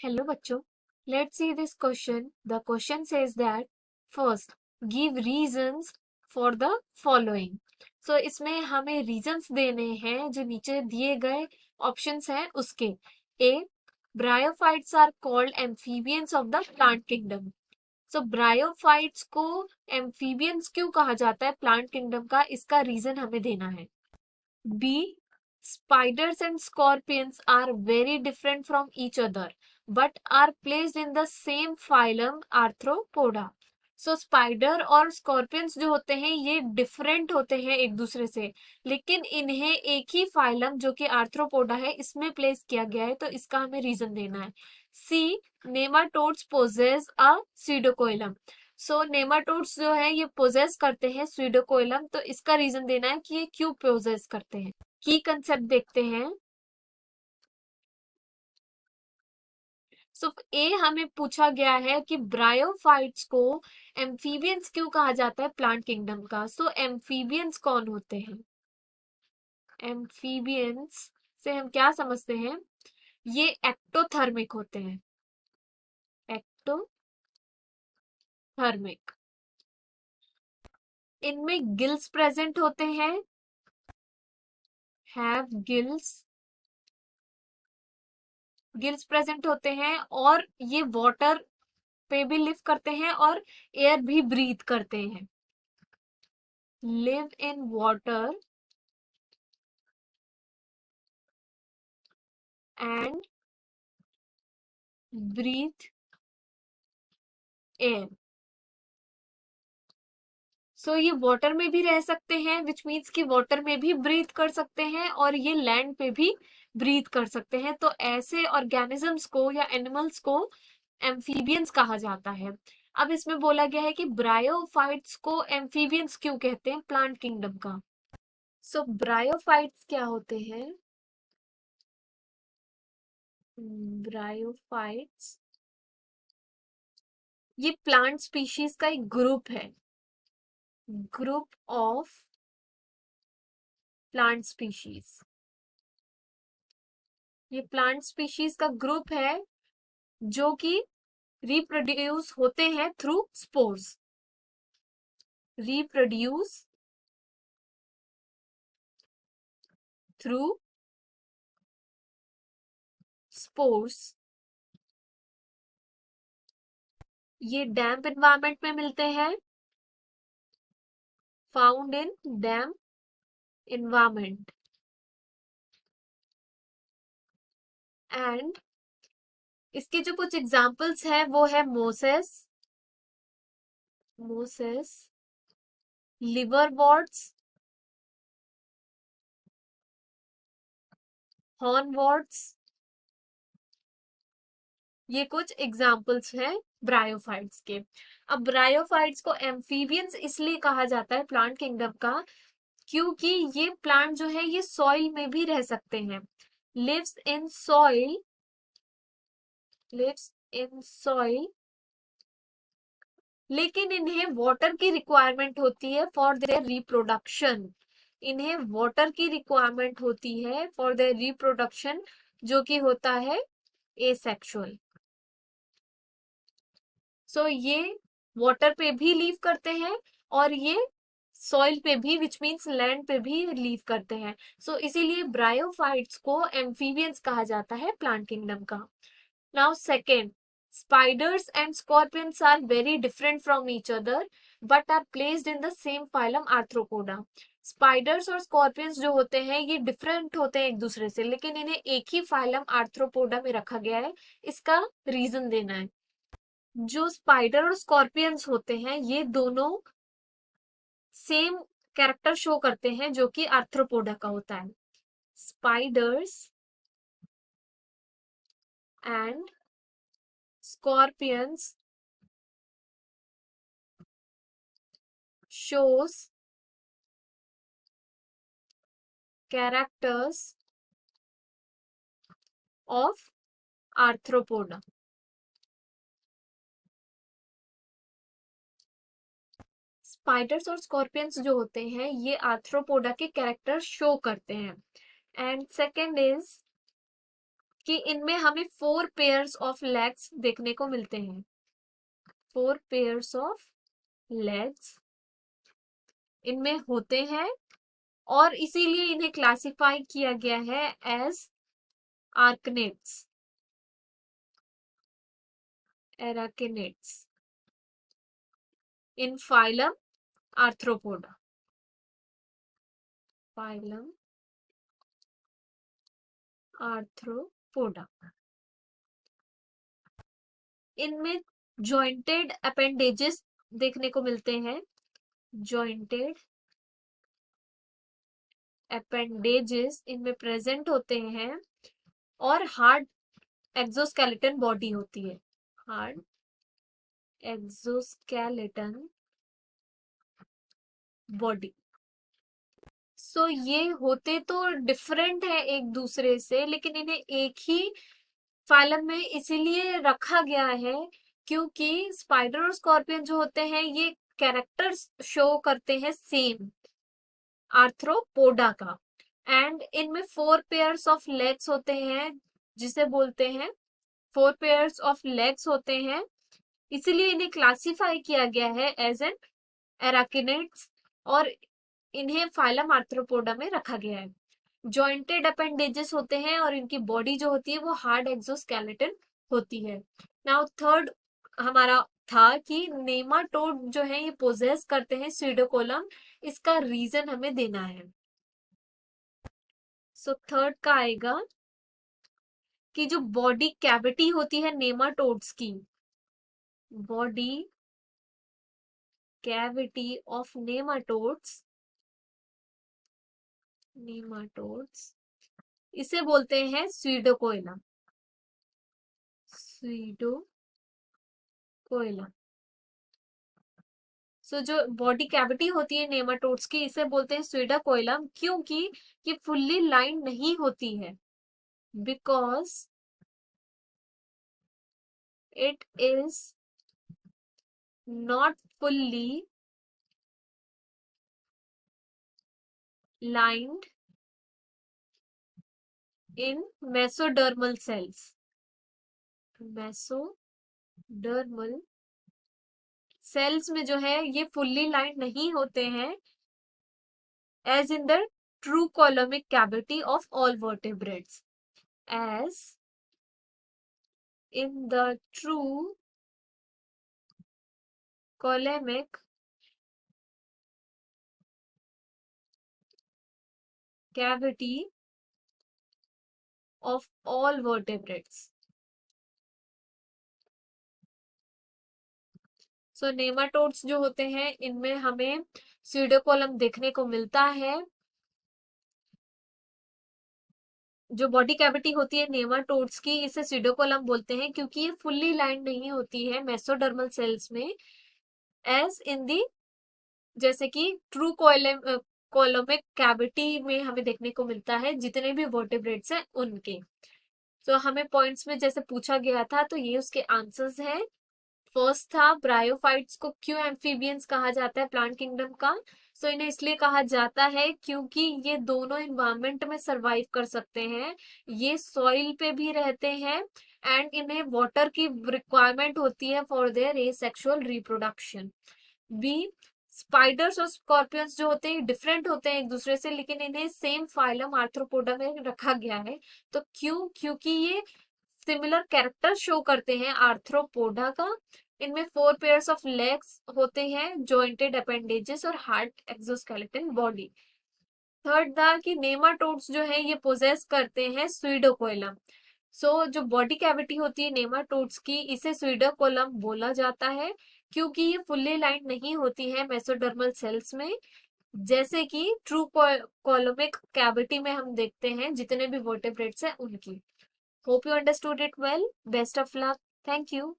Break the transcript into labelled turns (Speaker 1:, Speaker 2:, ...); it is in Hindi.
Speaker 1: Hello बच्चों, let's see this question. The question says that first give reasons for the following. So इसमें हमें reasons देने हैं जो नीचे दिए गए options हैं उसके. A. Bryophytes are called amphibians of the plant kingdom. So bryophytes को amphibians क्यों कहा जाता है plant kingdom का, इसका reason हमें देना है. B. Spiders and scorpions are very different from each other but are placed in the same phylum Arthropoda. So spider और scorpions जो होते हैं ये different होते हैं एक दूसरे से, लेकिन इन्हें एक ही फाइलम जो कि आर्थ्रोपोडा है इसमें प्लेस किया गया है, तो इसका हमें रीजन देना है. C. Nematodes possess a pseudocoelom. So nematodes जो है ये पोजेस करते हैं स्यूडोकोइलम, तो इसका रीजन देना है कि ये क्यों पोजेस करते हैं. की कंसेप्ट देखते हैं. सो ए हमें पूछा गया है कि ब्रायोफाइट्स को एम्फीबियंस क्यों कहा जाता है प्लांट किंगडम का. सो एम्फीबियंस कौन होते हैं? एम्फीबियंस से हम क्या समझते हैं? ये एक्टोथर्मिक होते हैं. एक्टोथर्मिक. इनमें गिल्स प्रेजेंट होते हैं. हैव गिल्स प्रेजेंट होते हैं और ये वाटर पे भी लिव करते हैं और एयर भी ब्रीथ करते हैं. Live in water and breathe air. So ये वाटर में भी रह सकते हैं, विच मीन्स कि वाटर में भी ब्रीथ कर सकते हैं और ये लैंड पे भी ब्रीथ कर सकते हैं. तो ऐसे ऑर्गेनिजम्स को या एनिमल्स को एम्फीबियंस कहा जाता है. अब इसमें बोला गया है कि ब्रायोफाइट्स को एम्फीबियंस क्यों कहते हैं प्लांट किंगडम का. सो ब्रायोफाइट्स क्या होते हैं? ब्रायोफाइट्स ये प्लांट स्पीशीज का एक ग्रुप है. Group of plant species. ये प्लांट स्पीशीज का ग्रुप है जो कि रिप्रोड्यूस होते हैं through spores. Reproduce through spores. ये डैम्प एनवायरनमेंट में मिलते हैं. Found in damp environment. And इसके जो कुछ एग्जांपल्स है वो है मोसेस, लिवरवर्ट्स, हॉर्नवर्ट्स. ये कुछ एग्जाम्पल्स हैं ब्रायोफाइट्स के. अब ब्रायोफाइट्स को एम्फीबियंस इसलिए कहा जाता है प्लांट किंगडम का क्योंकि ये प्लांट जो है ये सॉइल में भी रह सकते हैं. लिव्स इन सॉइल लेकिन इन्हें वाटर की रिक्वायरमेंट होती है फॉर देयर रिप्रोडक्शन. इन्हें वाटर की रिक्वायरमेंट होती है फॉर देयर रिप्रोडक्शन जो कि होता है एसेक्सुअल. सो ये वाटर पे भी लीव करते हैं और ये सॉइल पे भी विच मीन्स लैंड पे भी लीव करते हैं. सो इसीलिए ब्रायोफाइट्स को एम्फीबियंस कहा जाता है प्लांट किंगडम का. Now second, spiders and scorpions are very different from each other but are placed in the same phylum Arthropoda. Spiders और स्कॉर्पियंस जो होते हैं ये डिफरेंट होते हैं एक दूसरे से, लेकिन इन्हें एक ही फाइलम आर्थ्रोपोडा में रखा गया है. इसका रीजन देना है. जो स्पाइडर और स्कॉर्पियंस होते हैं ये दोनों सेम कैरेक्टर शो करते हैं जो कि आर्थ्रोपोडा का होता है. Spiders and scorpions shows characters of arthropoda. Spiders और स्कॉर्पियंस जो होते हैं ये आर्थ्रोपोडा के कैरेक्टर शो करते हैं. एंड सेकेंड इज कि इनमें हमें 4 पेयर्स ऑफ लेग्स देखने को मिलते हैं। 4 पेयर्स ऑफ लेग्स इनमें होते हैं और इसीलिए इन्हें क्लासिफाई किया गया है एज आर्कनेट्स, एराकिनेट्स इन फाइलम आर्थ्रोपोडा। Phylum arthropoda. इनमें जॉइंटेड अपेंडेजेस देखने को मिलते हैं। जॉइंटेड अपेंडेजेस इनमें प्रेजेंट होते हैं और हार्ड एक्सोस्केलेटन बॉडी होती है। Hard exoskeleton body. सो ये होते तो डिफरेंट है एक दूसरे से, लेकिन इन्हें एक ही फाइलम में इसीलिए रखा गया है क्योंकि स्पाइडर और स्कॉर्पियन जो होते हैं ये कैरेक्टर्स शो करते हैं सेम आर्थ्रोपोडा का। एंड इनमें 4 पेयर्स ऑफ लेग्स होते हैं, जिसे बोलते हैं 4 पेयर्स ऑफ लेग्स होते हैं, इसीलिए इन्हें क्लासिफाई किया गया है एज एन एराकिनेट्स और इन्हें फाइलम आर्थ्रोपोडा में रखा गया है। जॉइंटेड अपेंडेजेस होते हैं और इनकी बॉडी जो होती है वो हार्ड एक्सोस्केलेटन होती है। नाउ थर्ड हमारा था कि नेमाटोड जो है ये पोजेस करते हैं स्यूडोकोलम, इसका रीजन हमें देना है। सो थर्ड का आएगा कि जो बॉडी कैविटी होती है नेमाटोड्स की, बॉडी कैविटी ऑफ नेमाटोड्स इसे बोलते हैं स्यूडोकोइलम। स्यूडोकोइलम। सो जो बॉडी कैविटी होती है नेमाटोड्स की इसे बोलते हैं स्यूडोकोइलम, क्योंकि ये फुल्ली लाइन नहीं होती है, because it is not fully lined in mesodermal cells. mesodermal cells में जो है ये फुल्ली लाइन नहीं होते हैं as in the true coulommic cavity of all vertebrates. As in the true coulommic cavity of all vertebrates. So nematodes जो होते हैं इनमें हमें स्यूडोकोलम देखने को मिलता है। जो बॉडी कैविटी होती है नेमाटोड्स की इसे स्यूडोकोलम बोलते हैं क्योंकि ये फुल्ली लाइन नहीं होती है मेसोडर्मल सेल्स में, एज इन दी जैसे कि ट्रू कोलोमिक कैविटी में हमें देखने को मिलता है जितने भी वर्टेब्रेट्स हैं उनके। तो हमें पॉइंट्स में जैसे पूछा गया था तो ये उसके आंसर्स हैं। फर्स्ट था ब्रायोफाइट्स को क्यों एम्फीबियंस कहा जाता है प्लांट किंगडम का। सो इन्हें इसलिए कहा जाता है क्योंकि ये दोनों इन्वायरमेंट में सरवाइव कर सकते हैं, ये सॉइल पे भी रहते हैं एंड इन्हें वाटर की रिक्वायरमेंट होती है फॉर देयर एसेक्सुअल रिप्रोडक्शन। बी स्पाइडर्स और स्कॉर्पियंस जो होते हैं डिफरेंट होते हैं एक दूसरे से, लेकिन इन्हें सेम फाइलम आर्थ्रोपोडा में रखा गया है। तो क्यों? क्योंकि ये सिमिलर कैरेक्टर शो करते हैं आर्थ्रोपोडा का। इनमें 4 पेयर्स ऑफ लेग्स होते हैं, जॉइंटेड अपेंडेजेस और हार्ड एक्सोस्केलेटन बॉडी। थर्ड था कि नेमाटोड्स जो है ये पोजेस करते हैं स्यूडोकोइलम। सो जो बॉडी कैविटी होती है नेमाटोड्स की इसे स्यूडोकोलम बोला जाता है क्योंकि ये फुल्ली लाइन नहीं होती है मेसोडर्मल सेल्स में, जैसे कि ट्रू कोलोमिक कैविटी में हम देखते हैं जितने भी वर्टेब्रेट्स हैं उनकी। Hope you understood it well. Best of luck. Thank you.